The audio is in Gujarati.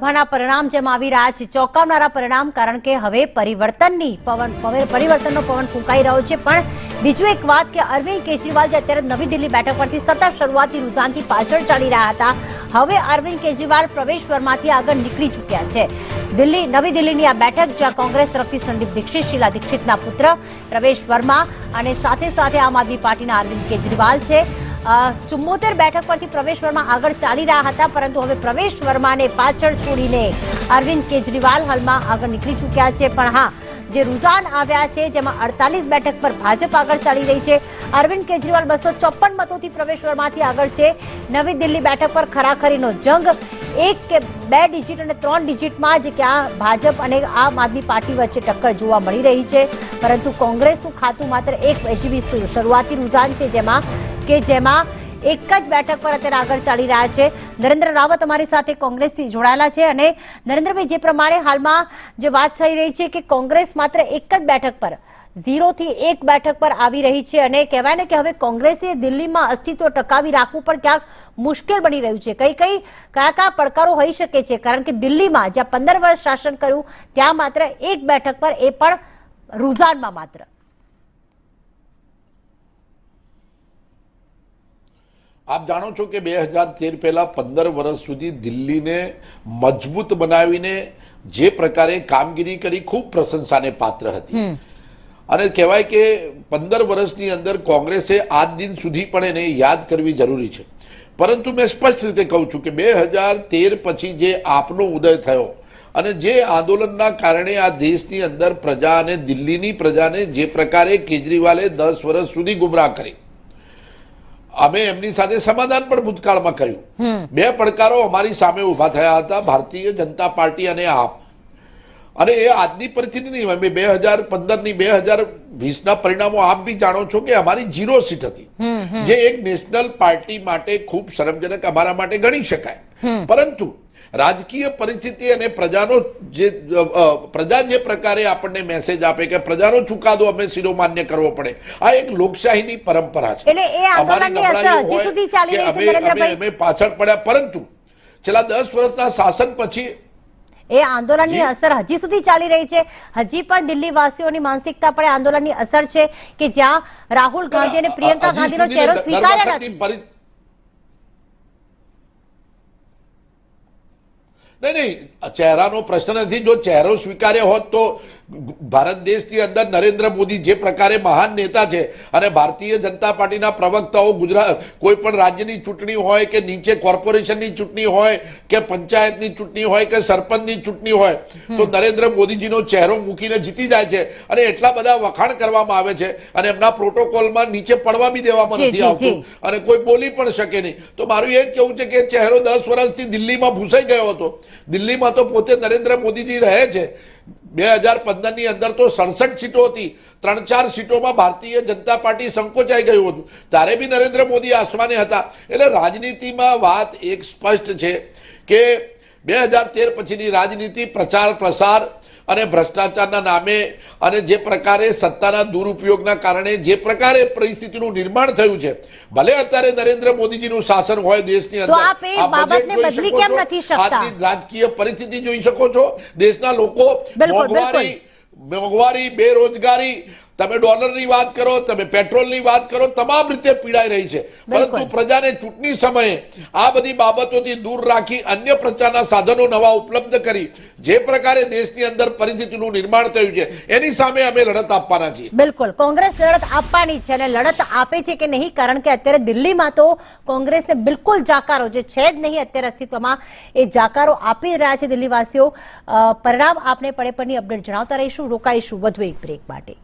ભાના પરિણામ જેમ આવી રહ્યા છે ચોંકાવનારા પરિણામ કારણ કે હવે પરિવર્તનનો પવન ફૂંકાઈ રહ્યો છે। પણ બીજું એક વાત કે અરવિંદ કેજરીવાલ જે અત્યારે નવી દિલ્હી બેઠક પરથી સતત શરૂઆતી રૂઝાનથી પાછળ ચાલી રહ્યા હતા, હવે અરવિંદ કેજરીવાલ પ્રવેશ દ્વારમાંથી આગળ નીકળી ચૂક્યા છે। નવી દિલ્હીની આ બેઠક જ્યાં કોંગ્રેસ તરફથી સંદીપ દીક્ષિત, શીલા દીક્ષિતના પુત્ર પ્રવેશ વર્મા અને સાથે સાથે આમ આદમી પાર્ટીના અરવિંદ કેજરીવાલ છે। 74 બેઠક પરથી પ્રવેશ વર્મા આગળ ચાલી રહ્યા હતા, પરંતુ હવે પ્રવેશ વર્માને પાછળ છોડીને અરવિંદ કેજરીવાલ હાલમાં આગળ નીકળી ચૂક્યા છે। પણ હા, જે રૂઝાન આવ્યા છે જેમાં 48 બેઠક પર ભાજપ આગળ ચાલી રહી છે। અરવિંદ કેજરીવાલ 254 મતોથી પ્રવેશ વર્માથી આગળ છે। નવી દિલ્હી બેઠક પર ખરાખરીનો જંગ 1 કે 2 ડિજિટ અને 3 ડિજિટમાં જ ક્યાં ભાજપ અને આમ આદમી પાર્ટી વચ્ચે ટક્કર જોવા મળી રહી છે, પરંતુ કોંગ્રેસનું ખાતું માત્ર એક જેવી શરૂઆતી રૂઝાન છે જેમાં એક જ બેઠક પર અત્યારે આગળ ચાલી રહ્યા છે। નરેન્દ્ર રાવત અમારી સાથે કોંગ્રેસથી જોડાયેલા છે અને નરેન્દ્રભાઈ, જે પ્રમાણે હાલમાં જે વાત થઈ રહી છે કે કોંગ્રેસ માત્ર એક જ બેઠક પર 0 થી 1 બેઠક પર આવી રહી છે અને કહેવાય ને કે હવે કોંગ્રેસે દિલ્હીમાં અસ્તિત્વ ટકાવી રાખવું પણ ક્યાંક મુશ્કેલ બની રહ્યું છે। કયા પડકારો હોઈ શકે છે, કારણ કે દિલ્હીમાં જ્યાં 15 વર્ષ શાસન કર્યું ત્યાં માત્ર એક બેઠક પર, એ પણ રૂઝાનમાં માત્ર। આપ જાણો છો કે 2013 પહેલા 15 વર્ષ સુધી દિલ્હીને મજબૂત બનાવીને જે પ્રકારે કામગીરી કરી ખૂબ પ્રશંસાને પાત્ર હતી અને કહેવાય કે 15 વર્ષની અંદર કોંગ્રેસે આજ દિન સુધી પણ એને યાદ કરવી જરૂરી છે। પરંતુ મેં સ્પષ્ટ રીતે કહું છું કે 2013 પછી જે આપનો ઉદય થયો અને જે આંદોલનના કારણે આ દેશની અંદર પ્રજા અને દિલ્હીની પ્રજાને જે પ્રકારે કેજરીવાલે 10 વર્ષ સુધી ગુમરાહ કરી, અમે એમની સાથે સમાધાન પણ ભૂતકાળમાં કર્યું। 2 પડકારો અમારી સામે ઉભા થયા હતા, ભારતીય જનતા પાર્ટી અને આપ, અને એ આજની પરિસ્થિતિ નહીં। અમે 2015ની 2020ના પરિણામો આપ બી જાણો છો કે અમારી 0 સીટ હતી, જે એક નેશનલ પાર્ટી માટે ખૂબ શરમજનક અમારા માટે ગણી શકાય। પરંતુ રાજકીય પરિસ્થિતિ અને પ્રજા જે પ્રકારે આપણને મેસેજ આપે કે પ્રજાનો ચુકાદો અમે શિરોમાન્ય કરવો પડે, આ એક લોકશાહીની પરંપરા છે। અમે પાછળ પડ્યા, પરંતુ છેલ્લા 10 વર્ષના શાસન પછી એ આંદોલનની અસર હજી સુધી ચાલી રહી છે। હજી પણ દિલ્હી વાસીઓની માનસિકતા પર આંદોલનની અસર છે કે જ્યાં રાહુલ ગાંધી અને પ્રિયંકા ગાંધીનો ચહેરો સ્વીકાર્યો નથી। નહીં, ચહેરાનો પ્રશ્ન નથી। જો ચહેરો સ્વીકાર્ય હોત તો ભારત દેશની અંદર નરેન્દ્ર મોદી જે પ્રકારે મહાન નેતા છે અને ભારતીય જનતા પાર્ટીના પ્રવક્તાઓ કોઈ પણ રાજ્યની ચૂંટણી હોય કે નીચે કોર્પોરેશનની ચૂંટણી હોય કે પંચાયતની ચૂંટણી હોય કે સરપંચની ચૂંટણી હોય તો નરેન્દ્ર મોદીજીનો ચહેરો મૂકીને જીતી જાય છે અને એટલા બધા વખાણ કરવામાં આવે છે અને એમના પ્રોટોકોલમાં નીચે પડવા બી દેવામાં નથી આવતું અને કોઈ બોલી પણ શકે નહીં। તો મારું એ જ કહેવું છે કે ચહેરો 10 વર્ષથી દિલ્હીમાં ભૂસાઈ ગયો હતો। દિલ્હીમાં તો પોતે નરેન્દ્ર મોદીજી રહે છે। 2015ની અંદર તો 67 સીટો હતી, 3-4 સીટોમાં ભારતીય જનતા પાર્ટી સંકોચાઈ ગયું હતું, ત્યારે બી નરેન્દ્ર મોદી આસમાને હતા। એટલે રાજનીતિમાં વાત એક સ્પષ્ટ છે કે 2013 પછીની રાજનીતિ પ્રચાર પ્રસાર અને ભ્રષ્ટાચારના નામે અને જે પ્રકારે સત્તાના દુરુપયોગના કારણે જે પ્રકારે પરિસ્થિતિનું નિર્માણ થયું છે, ભલે અત્યારે નરેન્દ્ર મોદીજીનું શાસન હોય દેશની અંદર, આજની રાજકીય પરિસ્થિતિ જોઈ શકો છો। દેશના લોકો મોંઘવારી, બેરોજગારી, તમે ડોલરની વાત કરો, તમે પેટ્રોલની વાત કરો, તમામ રીતે પીડાઈ રહી છે। પરંતુ પ્રજાને ચૂંટણી સમયે આ બધી બાબતોથી દૂર રાખી અન્ય પ્રચારના સાધનો નવા ઉપલબ્ધ કરી જે પ્રકારે દેશની અંદર પરિસ્થિતિનું નિર્માણ થયું છે એની સામે અમે લડત આપવાના છીએ। બિલકુલ, કોંગ્રેસ લડત આપવાની છે અને લડત આપે છે કે નહીં, કારણ કે અત્યારે દિલ્હીમાં તો કોંગ્રેસને બિલકુલ જાકારો જે છે જ નહીં અત્યારે અસ્તિત્વમાં, એ જાકારો આપી રહ્યા છે દિલ્હીવાસીઓ। પરિણામ આપને પડે પરની અપડેટ જણાવતા રહીશું। રોકાઈશું વધુ એક બ્રેક માટે।